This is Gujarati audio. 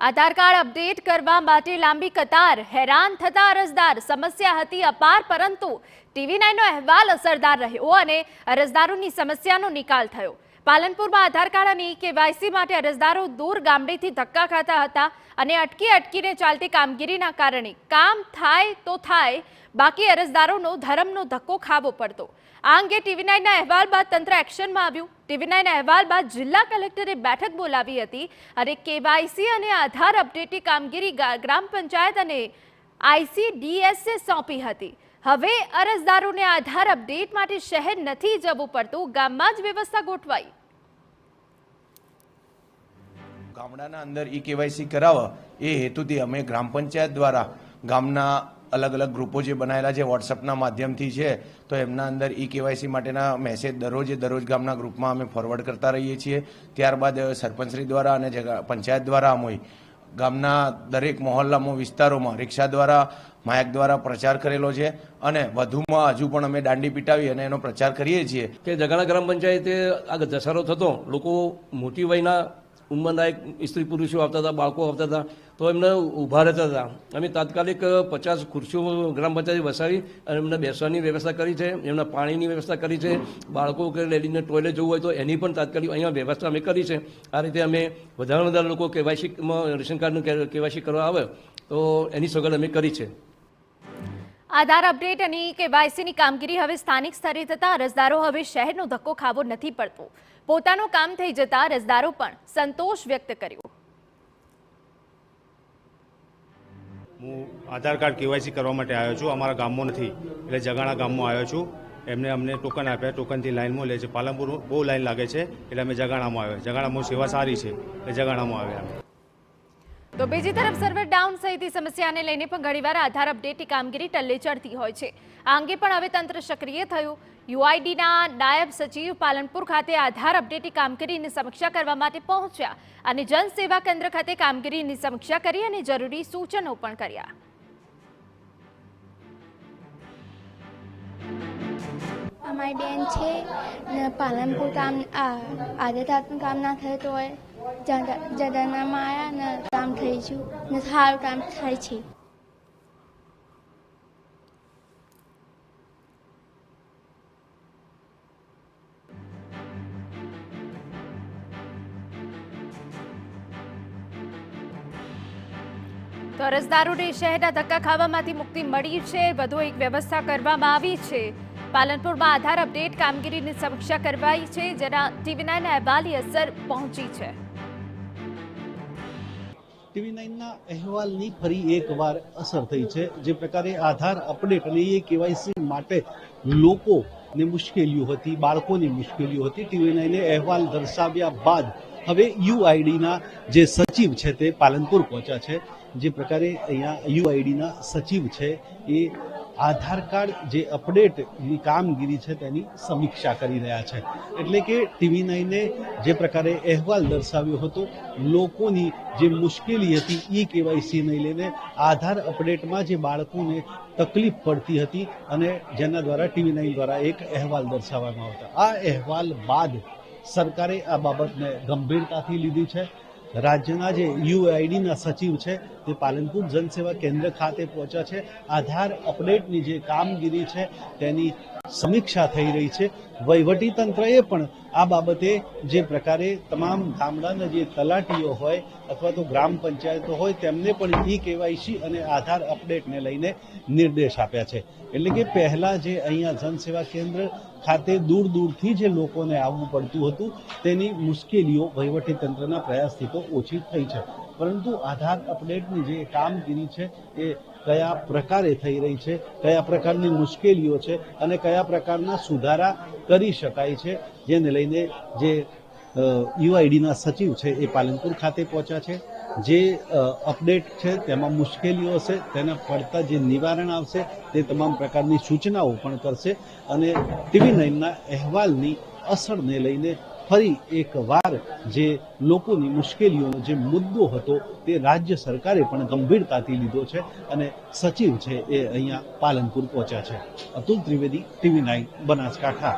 આધાર કાર્ડ અપડેટ કરવા માટે લાંબી કતાર, હેરાન થતા અરજદાર, સમસ્યા હતી અપાર, પરંતુ TV9નો અહેવાલ અસરદાર રહ્યો અને અરજદારોની સમસ્યાનો નિકાલ થયો। પાલનપુરમાં આધાર કાર્ડ અને KYC માટે અરજદારો દૂર ગામડેથી ધક્કા ખાતા હતા અને અટકીને ચાલતી કામગીરીના કારણે કામ થાય તો થાય, બાકી અરજદારોનો ધરમનો ધક્કો ખાવો પડતો। આ અંગે TV9ના અહેવાલ બાદ તંત્ર એક્શનમાં આવ્યું। TV9ના અહેવાલ બાદ જિલ્લા કલેક્ટરે બેઠક બોલાવી હતી અને KYC અને આધાર અપડેટની કામગીરી ગ્રામ પંચાયત અને ICDSએ સોંપી હતી। હવે અરજદારોને આધાર અપડેટ માટે શહેર નથી જવું પડતું, ગામમાં જ વ્યવસ્થા ગોઠવાઈ। ગામડાના અંદર KYC કરાવવા એ હેતુથી અમે ગ્રામ પંચાયત દ્વારા ગામના અલગ અલગ ગ્રુપો જે બનાવેલા છે વોટ્સઅપના માધ્યમથી છે, તો એમના અંદર KYC માટેના મેસેજ દરરોજ ગામના ગ્રુપમાં અમે ફોરવર્ડ કરતા રહીએ છીએ। ત્યારબાદ સરપંચશ્રી દ્વારા અને પંચાયત દ્વારા અમે ગામના દરેક મહોલ્લામાં વિસ્તારોમાં રિક્ષા દ્વારા માયક દ્વારા પ્રચાર કરેલો છે અને વધુમાં હજુ પણ અમે દાંડી પીટાવી અને એનો પ્રચાર કરીએ છીએ કે જગાણા ગ્રામ પંચાયતે આ ધસારો થતો, લોકો મોટી વયના ઉંમરલાયક સ્ત્રી પુરુષો આવતા હતા, બાળકો આવતા હતા, તો એમને ઊભા રહેતા હતા। અમે તાત્કાલિક 50 ખુરશીઓ ગ્રામ પંચાયતે વસાવી અને એમને બેસવાની વ્યવસ્થા કરી છે, એમના પાણીની વ્યવસ્થા કરી છે, બાળકો કે લેડીઝને ટોયલેટ જવું હોય તો એની પણ તાત્કાલિક અહીંયા વ્યવસ્થા અમે કરી છે। આ રીતે અમે વધારે લોકો KYCમાં રેશન કાર્ડનું KYC કરવા આવે તો એની સગવડ અમે કરી છે। આધાર અપડેટ અને KYCની કામગીરી હવે સ્થાનિક સ્તરે થતા અરજદારો હવે શહેરનો ધક્કો ખાવો નથી પડતો। પોતાનું કામ થઈ જતા અરજદારો પણ સંતોષ વ્યક્ત કર્યો। હું આધાર કાર્ડ KYC કરવા માટે આવ્યો છું, અમારા ગામમાં નથી, એટલે જગાણા ગામમાં આવ્યો છું। અમને ટોકન આપ્યા, ટોકનથી લાઇનમાં લે છે। પાલનપુર બહુ લાઇન લાગે છે, એટલે અમે જગાણામાં આવ્યા। જગાણામાં સેવા સારી છે એટલે જગાણામાં આવ્યા। તો બીજી તરફ સર્વર ડાઉન સહિતની સમસ્યાને લઈને પણ ઘણીવાર આધાર અપડેટની કામગીરી ટલ્લે ચડતી હોય છે। આ અંગે પણ હવે તંત્ર સક્રિય થયું। UIDના નાયબ સચિવ પાલનપુર ખાતે આધાર અપડેટની કામગીરીની સમીક્ષા કરવા માટે પહોંચ્યા અને જનસેવા કેન્દ્ર ખાતે કામગીરીની સમીક્ષા કરી અને જરૂરી સૂચનો પણ કર્યા। અમારી બેન છે પાલનપુર કામ આધાર કાર્ડનું કામ ના થયું તો જગાનામાં આવ્યા ને કામ થઈ ગયું ને સારું કામ થાય છે। તો અરજદારોને શહેરના ધક્કા ખાવામાંથી મુક્તિ મળી છે। વધુ એક વ્યવસ્થા કરવામાં આવી છે। પાલનપુરમાં આધાર અપડેટ કામગીરીની સમીક્ષા કરવાઈ છે, જેના TV9ના અહેવાલની અસર પહોંચી છે। TV9ના અહેવાલની ફરી એકવાર અસર થઈ છે। જે પ્રકારે આધાર અપડેટ અને KYC માટે લોકોને મુશ્કેલીઓ હતી, બાળકોની મુશ્કેલીઓ હતી, TV9એ અહેવાલ દર્શાવ્યા બાદ હવે UIDના જે સચિવ છે તે પાલનપુર પહોંચ્યા છે। જે પ્રકારે અહીંયા UIDના સચિવ છે એ આધાર કાર્ડ જે અપડેટની કામગીરી છે તેની સમીક્ષા કરી રહ્યા છે। એટલે કે TV9એ જે પ્રકારે અહેવાલ દર્શાવ્યો હતો, લોકોની જે મુશ્કેલી હતી KYCને લઈને, આધાર અપડેટમાં જે બાળકોને તકલીફ પડતી હતી અને જેના દ્વારા TV9 દ્વારા એક અહેવાલ દર્શાવવામાં આવતો, આ અહેવાલ બાદ સરકારે આ બાબતને ગંભીરતાથી લીધી છે। રાજ્યના જે UIDના સચિવ છે તે પાલનપુર જનસેવા કેન્દ્ર ખાતે પહોંચ્યા છે। આધાર અપડેટની જે કામગીરી છે તેની સમીક્ષા થઈ રહી છે। વહીવટી તંત્રએ પણ આ બાબતે જે પ્રકારે તમામ ગામડાના જે તલાટીઓ હોય અથવા તો ગ્રામ પંચાયતો હોય તેમને પણ KYC અને આધાર અપડેટને લઈને નિર્દેશ આપ્યા છે। એટલે કે પહેલા જે અહીંયા જનસેવા કેન્દ્ર ખાતે દૂરથી જે લોકોને આવવું પડતું હતું તેની મુશ્કેલીઓ વહીવટી તંત્રના પ્રયાસથી તો ઓછી થઈ છે, પરંતુ આધાર અપડેટની જે કામગીરી છે એ કયા પ્રકારે થઈ રહી છે, કયા પ્રકારની મુશ્કેલીઓ છે અને કયા પ્રકારના સુધારા કરી શકાય છે, જેને લઈને જે UIDના સચિવ છે એ પાલનપુર ખાતે પહોંચ્યા છે। જે અપડેટ છે તેમાં મુશ્કેલીઓ હશે તેના પડતા જે નિવારણ આવશે તે તમામ પ્રકારની સૂચનાઓ પણ કરશે અને TV9ના અહેવાલની અસરને લઈને ફરી એકવાર જે લોકોની મુશ્કેલીઓનો જે મુદ્દો હતો તે રાજ્ય સરકારે પણ ગંભીરતાથી લીધો છે અને સચિવ છે એ અહીંયા પાલનપુર પહોંચ્યા છે। અતુલ ત્રિવેદી, TV9 બનાસકાંઠા।